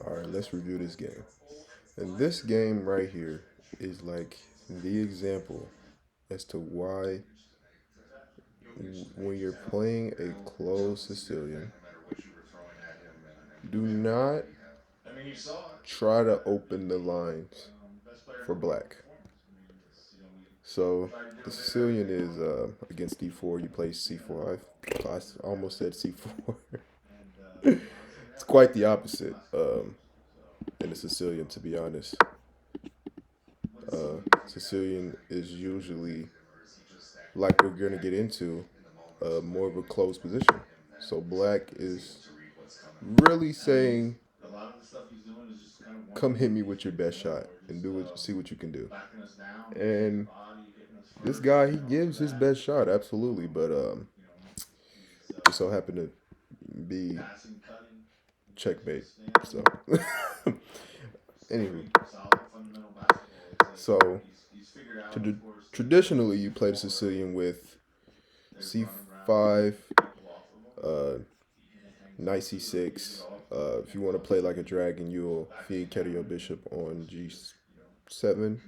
All right, let's review this game. And this game right here is like the example as to why when you're playing a closed Sicilian, do not try to open the lines for black. So the Sicilian is against D4. You play C5. I almost said C4. It's quite the opposite in the Sicilian, to be honest. Sicilian is usually, like we're going to get into, more of a closed position. So black is really saying, come hit me with your best shot and do it, see what you can do. And this guy, he gives his best shot, absolutely, but just so happened to be checkmate. So, anyway, so traditionally you play the Sicilian with C5, uh, knight C6. If you want to play like a dragon, you'll feed kettle your bishop on G7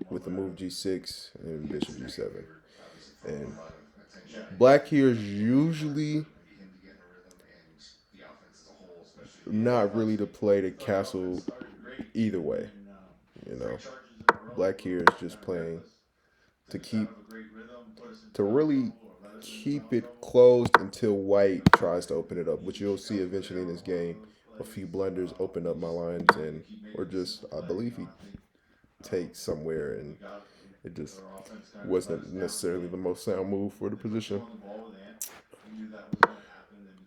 with the move G6 and bishop G7. And black here is usually not really to play the castle either way. You know, black here is just playing to really keep it closed until white tries to open it up, which you'll see eventually in this game. A few blunders open up my lines, and or just I believe he takes somewhere, and it just wasn't necessarily the most sound move for the position.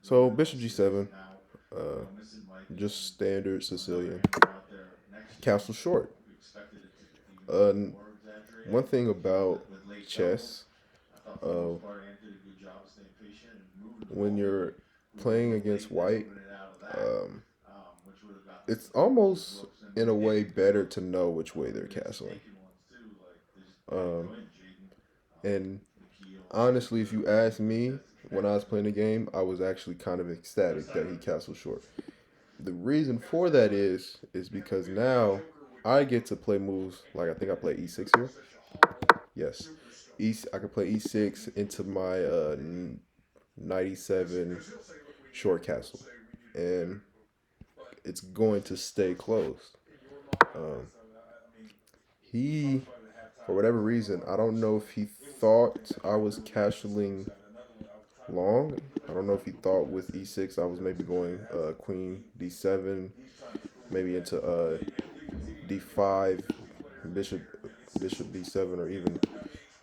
So bishop G7, uh, just standard Sicilian, castle short. Uh, One thing about chess, uh, when you're playing against white, um, it's almost in a way better to know which way they're castling. Um, and honestly, if you ask me, when I was playing the game, I was actually kind of ecstatic that he castled short. The reason for that is because now I get to play moves like I think I play E6 here. Yes, I can play E6 into my knight E7 short castle, and it's going to stay closed. Um, he, for whatever reason, I don't know if he thought I was castling long. I don't know if he thought with E6 I was maybe going Queen D7, maybe into D5, Bishop D7, or even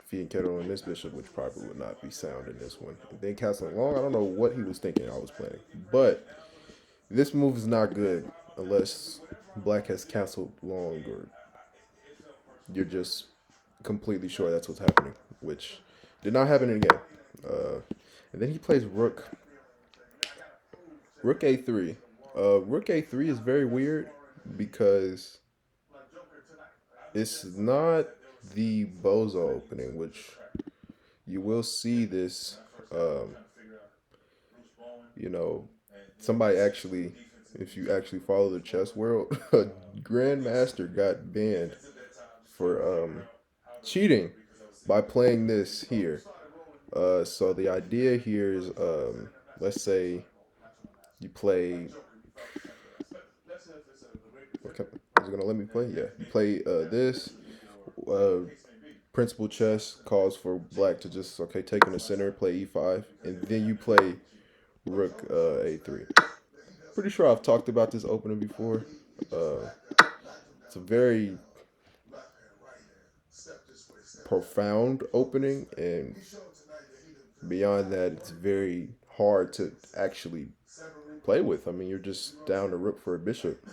feeding kettle on this bishop, which probably would not be sound in this one. And then castling long, I don't know what he was thinking I was playing, but this move is not good unless black has castled long or you're just completely sure that's what's happening, which did not happen in the game. And then he plays Rook A3. Rook A3 is very weird because it's not the bozo opening, which you will see this. Um, you know, somebody actually, if you actually follow the chess world, a grandmaster got banned for cheating by playing this here. So the idea here is, let's say you play. Okay, is it gonna let me play? Yeah, you play this. Uh, Principal chess calls for black to just take in the center, play e5, and then you play rook a3. Pretty sure I've talked about this opening before. Uh, it's a very profound opening, and beyond that, it's very hard to actually play with. I mean, you're just down the rook for a bishop,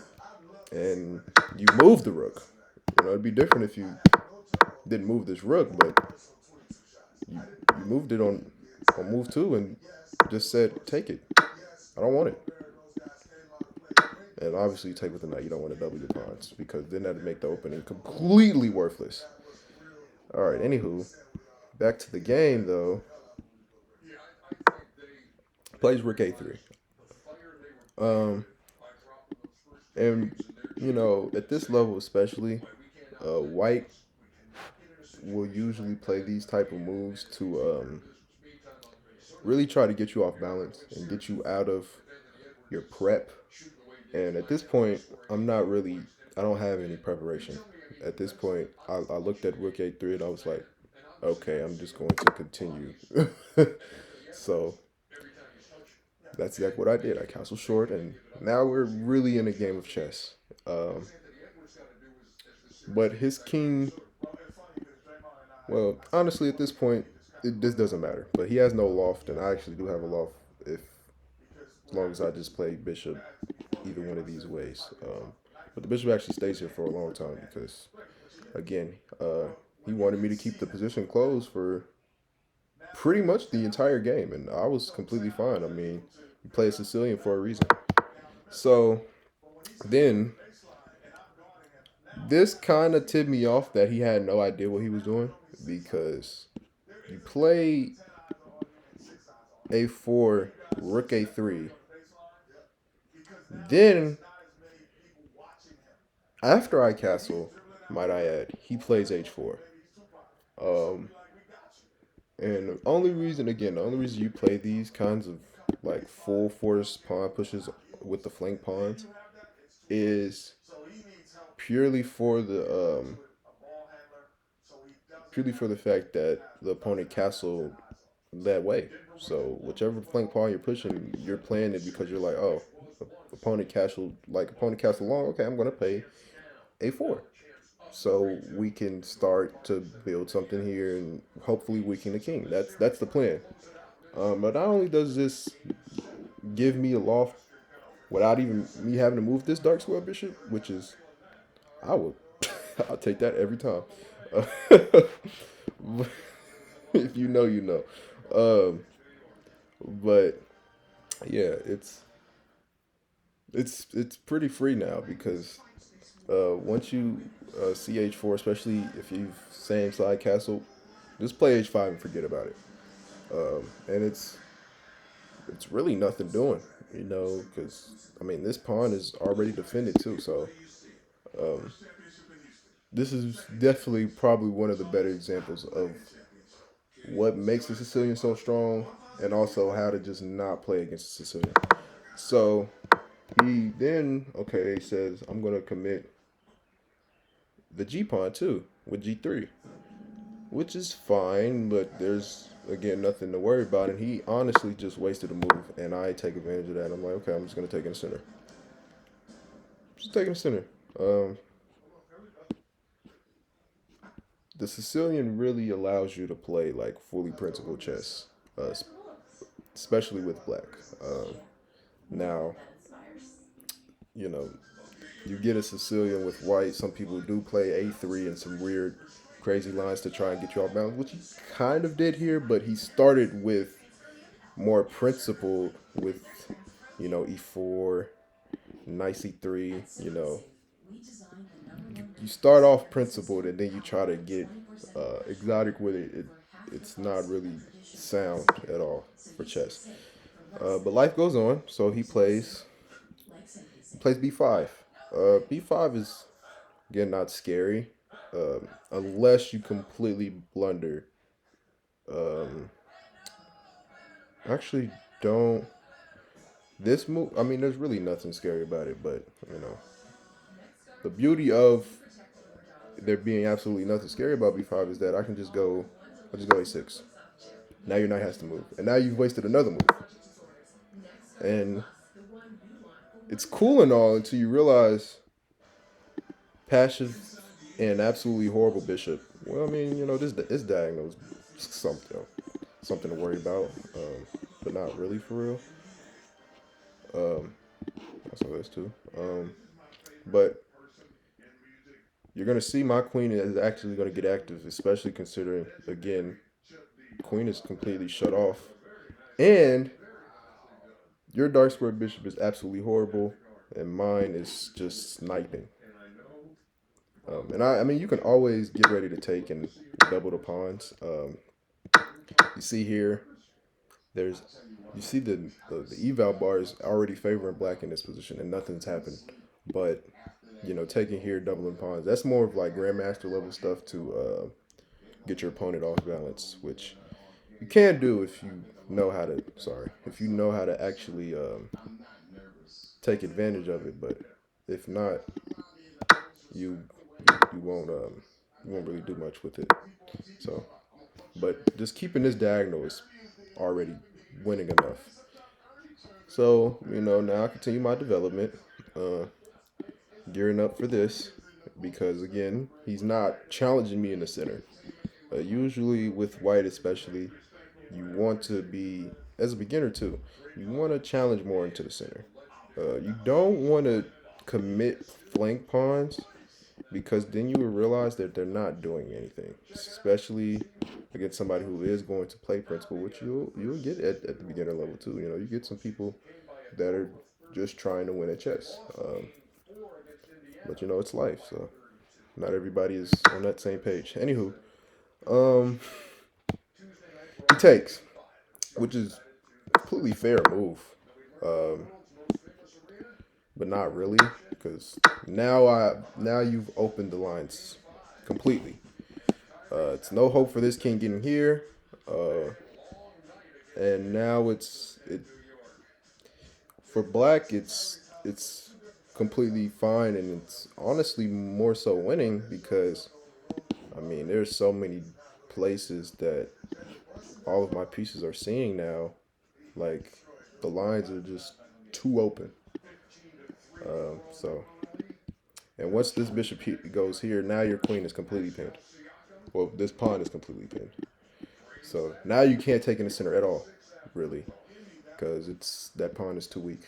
and you move the rook. It'd be different if you didn't move this rook, but you moved it on move two and just said, take it. I don't want it. And obviously, you take with the knight. You don't want to double your pawns because then that'd make the opening completely worthless. All right, anywho, back to the game though. Plays rook a3. Um, and at this level especially, white will usually play these type of moves to really try to get you off balance and get you out of your prep. And at this point, I'm not really, I don't have any preparation. At this point, I looked at Rook A3 and I was like, okay, I'm just going to continue. So that's exactly what I did. I castled short, and now we're really in a game of chess. Um, but his king, well, honestly, at this point, this doesn't matter. But he has no loft, and I actually do have a loft if as long as I just play bishop either one of these ways. But the bishop actually stays here for a long time because, again, he wanted me to keep the position closed for pretty much the entire game, and I was completely fine. I mean, you play a Sicilian for a reason. So then this kind of tipped me off that he had no idea what he was doing because you play a4, rook a3. Then after I castle, might I add, he plays h4. Um, and the only reason you play these kinds of like full force pawn pushes with the flank pawns is purely for the purely for the fact that the opponent castled that way. So whichever flank pawn you're pushing, you're playing it because you're like, oh, opponent castled long. Okay, I'm gonna play a4. So we can start to build something here and hopefully weaken the king. That's the plan. But not only does this give me a loft without even me having to move this dark square bishop, which is I would I'll take that every time. Uh, if you know, you know. Um, but yeah, it's pretty free now because once you see h4, especially if you've same side castle, just play h5 and forget about it. And it's really nothing doing, because I mean this pawn is already defended too. So um, this is definitely probably one of the better examples of what makes the Sicilian so strong, and also how to just not play against the Sicilian. So he then he says I'm gonna commit the G pawn too with G3, which is fine, but there's again nothing to worry about. And he honestly just wasted a move, and I take advantage of that. I'm like, okay, I'm just gonna take in the center. Just taking the center. Um, the Sicilian really allows you to play like fully principled chess, uh, especially with black. Now, you know, you get a Sicilian with white. Some people do play a3 and some weird, crazy lines to try and get you off balance, which he kind of did here, but he started with more principled with, e4, nice e3. You start off principled and then you try to get exotic with it. It's not really sound at all for chess. But life goes on, so he plays b5. B5 is again not scary, unless you completely blunder. Um, actually, don't this move. I mean, there's really nothing scary about it, but the beauty of there being absolutely nothing scary about b5 is that I just go a6. Now your knight has to move, and now you've wasted another move, and it's cool and all until you realize passive and absolutely horrible bishop. Well, I mean, this diagonal is something to worry about, but not really for real. Um, I saw this too. But you're gonna see my queen is actually gonna get active, especially considering again, queen is completely shut off, and your dark square bishop is absolutely horrible, and mine is just sniping. And I mean, you can always get ready to take and double the pawns. You see here, There's you see the eval bar is already favoring black in this position, and nothing's happened. But taking here, doubling pawns, that's more of like grandmaster level stuff to get your opponent off balance, which you can do if you know how to. Sorry, if you know how to actually take advantage of it. But if not, you you won't really do much with it. So, but just keeping this diagonal is already winning enough. So now I continue my development, uh, gearing up for this because again he's not challenging me in the center. Usually with white especially, you want to be as a beginner too. You want to challenge more into the center. You don't want to commit flank pawns because then you will realize that they're not doing anything, especially against somebody who is going to play principal, which you'll get at the beginner level too. You get some people that are just trying to win at chess, but it's life, so not everybody is on that same page. Anywho, um, he takes, which is a completely fair move, um, but not really because now you've opened the lines completely. It's no hope for this king getting here. Uh, and now it for black. It's completely fine, and it's honestly more so winning because I mean there's so many places that all of my pieces are seeing now. Like the lines are just too open. So and once this bishop goes here, now your queen is completely pinned. Well, this pawn is completely pinned. So now you can't take in the center at all, really, because it's that pawn is too weak.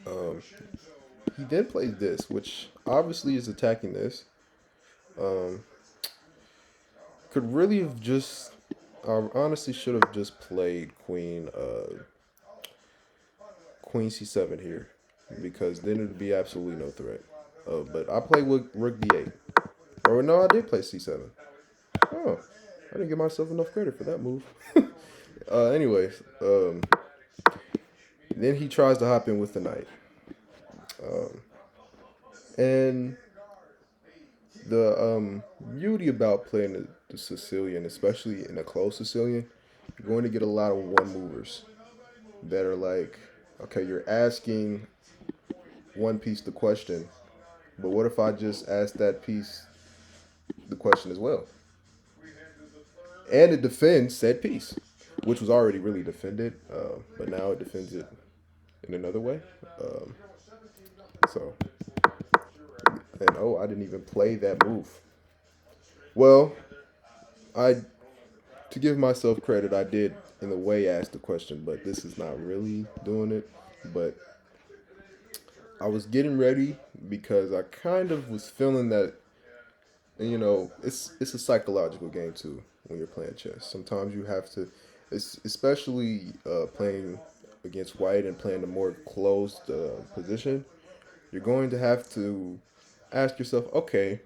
Um, he then plays this, which obviously is attacking this. Um, could really have just, I honestly should have just played queen c7 here, because then it'd be absolutely no threat. But I played with rook d8. Or no, I did play c7. Oh, I didn't give myself enough credit for that move. Anyways, then he tries to hop in with the knight. And the beauty about playing the Sicilian, especially in a close Sicilian, you're going to get a lot of one movers that are like, okay, you're asking one piece the question, but what if I just ask that piece the question as well? And it defends said piece, which was already really defended, but now it defends it in another way. Um, so, and oh, I didn't even play that move. Well, I to give myself credit, I did in a way ask the question, but this is not really doing it. But I was getting ready because I kind of was feeling that, and it's a psychological game too when you're playing chess. Sometimes you have to, especially playing against white and playing a more closed position. You're going to have to ask yourself, okay,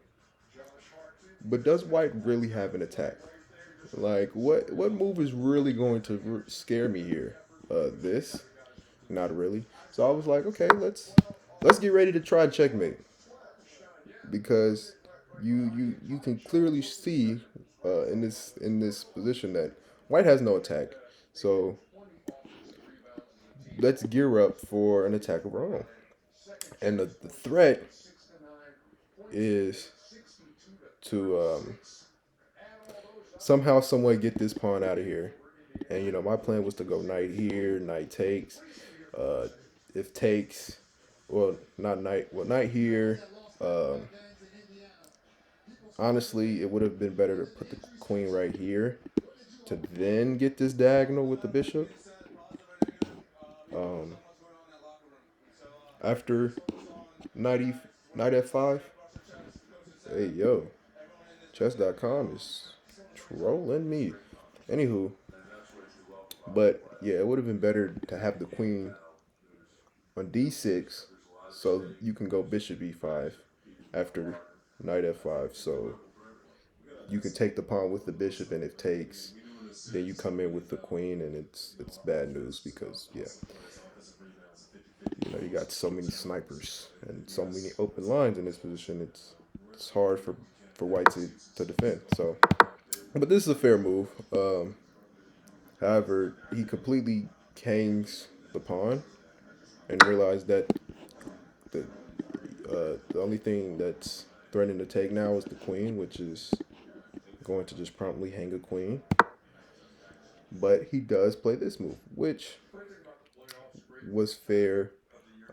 but does white really have an attack? Like, what move is really going to scare me here? This, not really. So I was like, okay, let's get ready to try checkmate because you can clearly see in this position that white has no attack. So let's gear up for an attack of our own. And the threat is to somehow, some way get this pawn out of here. And my plan was to go knight here, knight takes, uh, if takes, well, not knight, well, knight here. Um, Honestly, it would have been better to put the queen right here to then get this diagonal with the bishop. Um, After knight f5. Hey yo, chess.com is trolling me. Anywho, but yeah, it would have been better to have the queen on d6 so you can go bishop e5 after knight f5. So you can take the pawn with the bishop, and if takes, then you come in with the queen, and it's bad news because yeah, you got so many snipers and so many open lines in this position. It's hard for white to defend. So, but this is a fair move. However, he completely hangs the pawn and realized that the the only thing that's threatening to take now is the queen, which is going to just promptly hang a queen. But he does play this move, which was fair.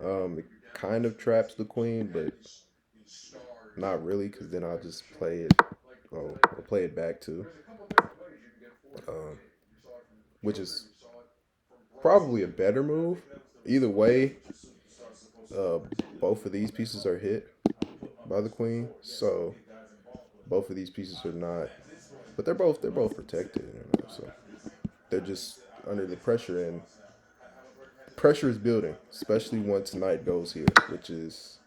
It kind of traps the queen, but not really, because then I'll just play it. Oh, I'll play it back too, um, which is probably a better move. Either way, uh, both of these pieces are hit by the queen, so both of these pieces are not. But they're both protected, so they're just under the pressure, and pressure is building, especially once knight goes here, which is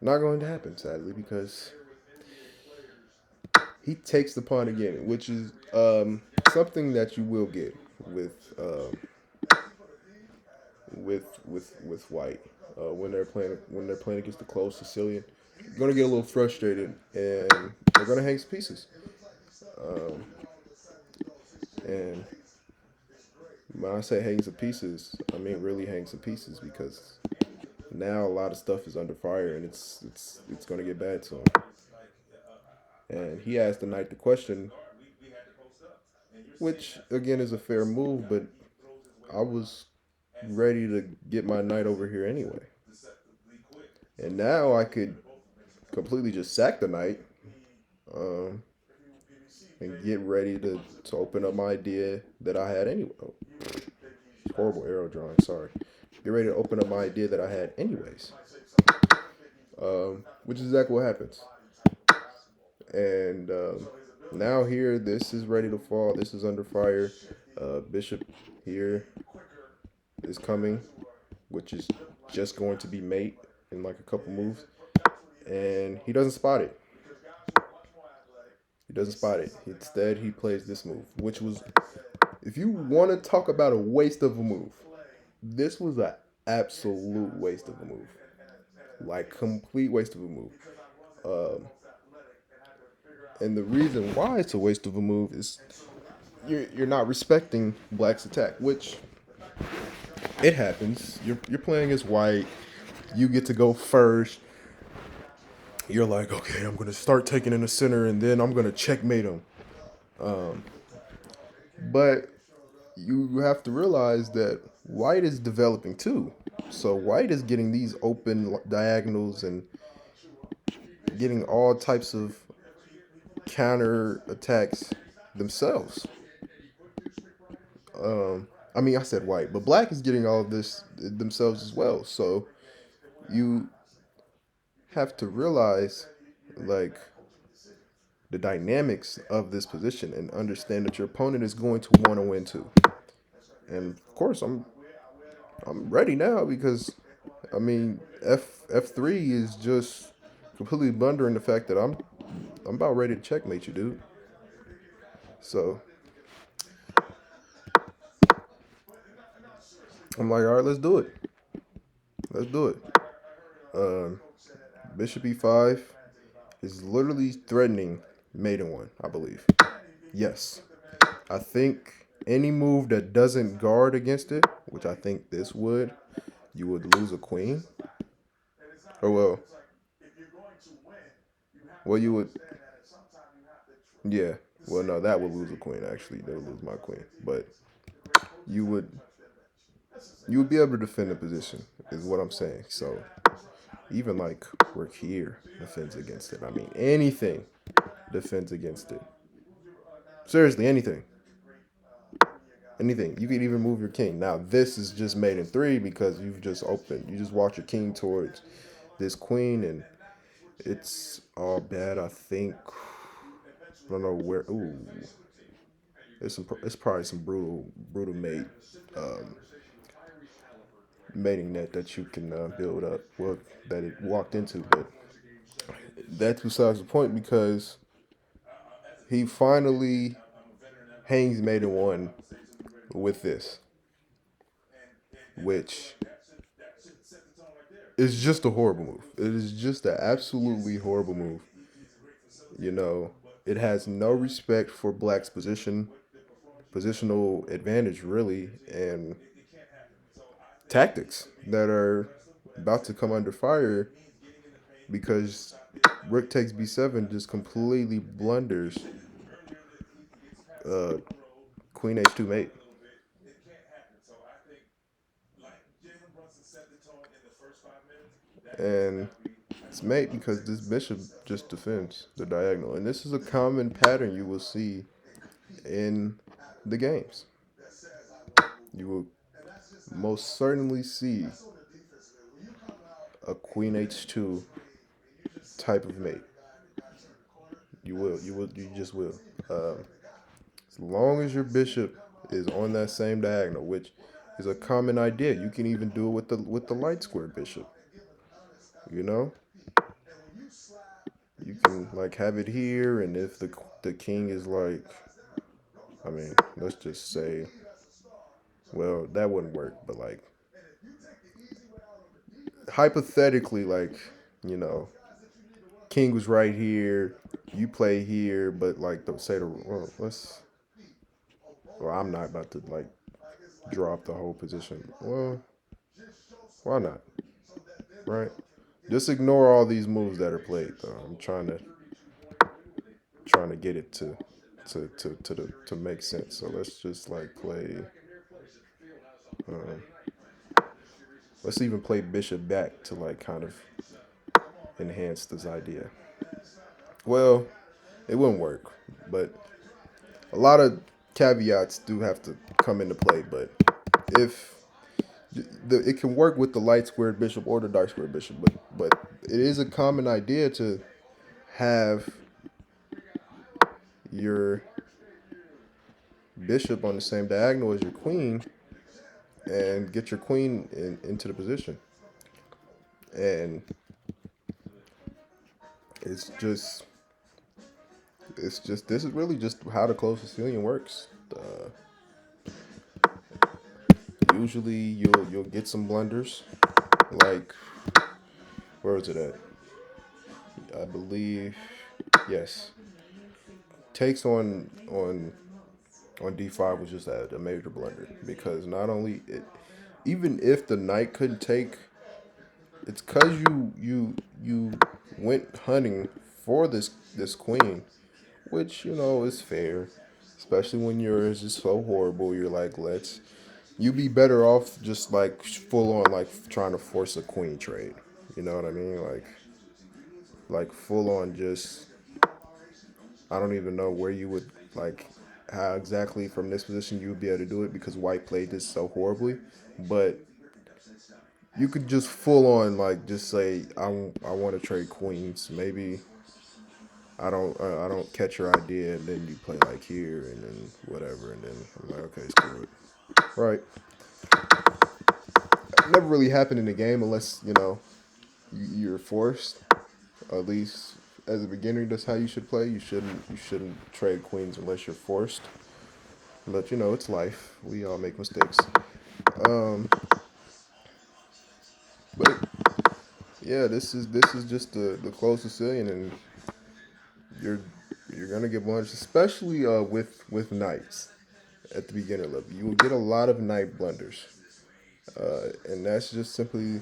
not going to happen sadly because he takes the pawn again, which is something that you will get with white when they're playing against the closed Sicilian. You're gonna get a little frustrated, and they're gonna hang some pieces. Um, and when I say hang some pieces, I mean really hang some pieces because now a lot of stuff is under fire, and it's gonna get bad to him. And he asked the knight the question, which again is a fair move, but I was ready to get my knight over here anyway. And now I could completely just sack the knight, um, and get ready to open up my idea that I had anyway. Oh, horrible arrow drawing, sorry. Get ready to open up my idea that I had anyways. Which is exactly what happens. And now here, this is ready to fall. This is under fire. Bishop here is coming, which is just going to be mate in like a couple moves. And he doesn't spot it. He doesn't spot it. Instead, he plays this move, which was, if you want to talk about a waste of a move, this was an absolute waste of a move. Like, complete waste of a move. Um, and the reason why it's a waste of a move is you're not respecting black's attack, which it happens. You're playing as white. You get to go first. You're like, okay, I'm gonna start taking in the center, and then I'm gonna checkmate him. But you have to realize that white is developing too. So white is getting these open diagonals and getting all types of counter attacks themselves. I mean, I said white, but black is getting all of this themselves as well. So you have to realize, like, the dynamics of this position and understand that your opponent is going to want to win too. And of course, I'm ready now because I mean F3 is just completely blundering the fact that I'm about ready to checkmate you, dude. So I'm like, all right, let's do it. Let's do it. Um, Bishop E5 is literally threatening maiden one, I believe. Yes, I think any move that doesn't guard against it, which I think this would, you would lose a queen. Or well, you would, yeah. Well, no, that would lose a queen. Actually, that would lose my queen. But you would, you would be able to defend the position, is what I'm saying. So even like work here defends against it. I mean, anything defends against it. Seriously, anything. Anything. You could even move your king. Now, this is just made in three because you've just opened. You just walked your king towards this queen, and it's all bad. I think. I don't know where. Ooh, it's probably some brutal um, mating net that you can build up. Well, that it walked into, but that's besides the point because he finally hangs mate in one with this, which is just a horrible move. It is just an absolutely horrible move. You know, it has no respect for black's positional advantage, really, and tactics that are about to come under fire because Rook takes B7 just completely blunders uh, Queen H2 mate. And it's mate because this bishop just defends the diagonal. And this is a common pattern you will see in the games. You will most certainly see a Queen H2 type of mate. You will. You will. You just will. As long as your bishop is on that same diagonal, which is a common idea. You can even do it with the light square bishop. You know, you can like have it here, and if the king is like, I mean, let's just say, well, that wouldn't work, but like hypothetically, like you know, king was right here, you play here, but like say the well, let's. Well, I'm not about to like drop the whole position. Well, why not? Right? Just ignore all these moves that are played. Though I'm trying to get it to make sense. So let's just like play. Um, let's even play bishop back to like kind of enhance this idea. Well, it wouldn't work, but a lot of caveats do have to come into play. But if it can work with the light squared bishop or the dark squared bishop, but it is a common idea to have your bishop on the same diagonal as your queen and get your queen into the position. And it's just this is really just how the closed Sicilian works. Usually you'll get some blunders. Like where was it at? I believe yes. Takes on D5 was just a major blunder because not only it, even if the knight couldn't take, it's because you went hunting for this queen, which you know is fair, especially when yours is so horrible. You're like, let's you be better off just like full on like trying to force a queen trade. You know what I mean? Like full on just I don't even know where you would like how exactly from this position you would be able to do it because white played this so horribly, but you could just full on like just say I want to trade queens. Maybe I don't catch your idea, and then you play like here and then whatever, and then I'm like okay, screw it. Right. Never really happened in the game unless you know you're forced. At least as a beginner, that's how you should play. You shouldn't trade queens unless you're forced. But you know it's life. We all make mistakes. Um, but yeah, this is just the close Sicilian, and you're you're gonna get blunders, especially with knights at the beginner level. You will get a lot of knight blunders, and that's just simply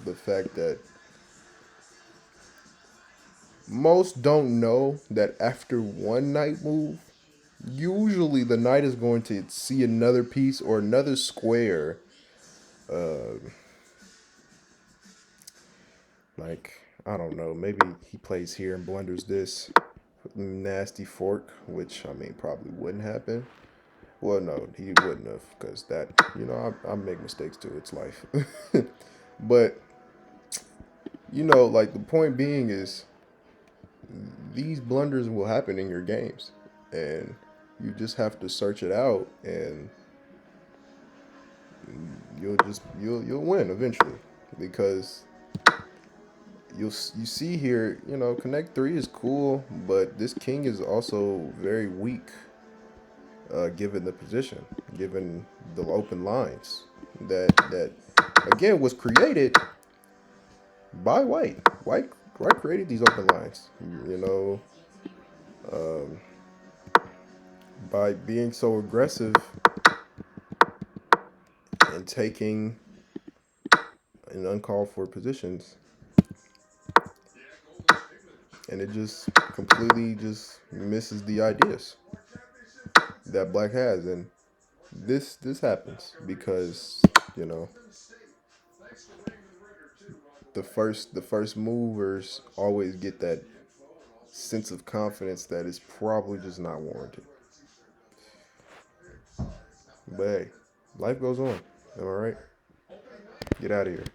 the fact that most don't know that after one knight move, usually the knight is going to see another piece or another square, uh, like I don't know, maybe he plays here and blunders this nasty fork, which I mean probably wouldn't happen. Well, no, he wouldn't have, because that, you know, I make mistakes too. It's life. But, you know, like the point being is these blunders will happen in your games. And you just have to search it out and you'll win eventually. Because you see here, you know, Connect 3 is cool, but this king is also very weak. given the position, given the open lines that again was created by white. White created these open lines. You know, um, by being so aggressive and taking in uncalled for positions, and it just completely just misses the ideas that black has. And this happens because you know the first movers always get that sense of confidence that is probably just not warranted. But hey, life goes on. Am I right? Get out of here.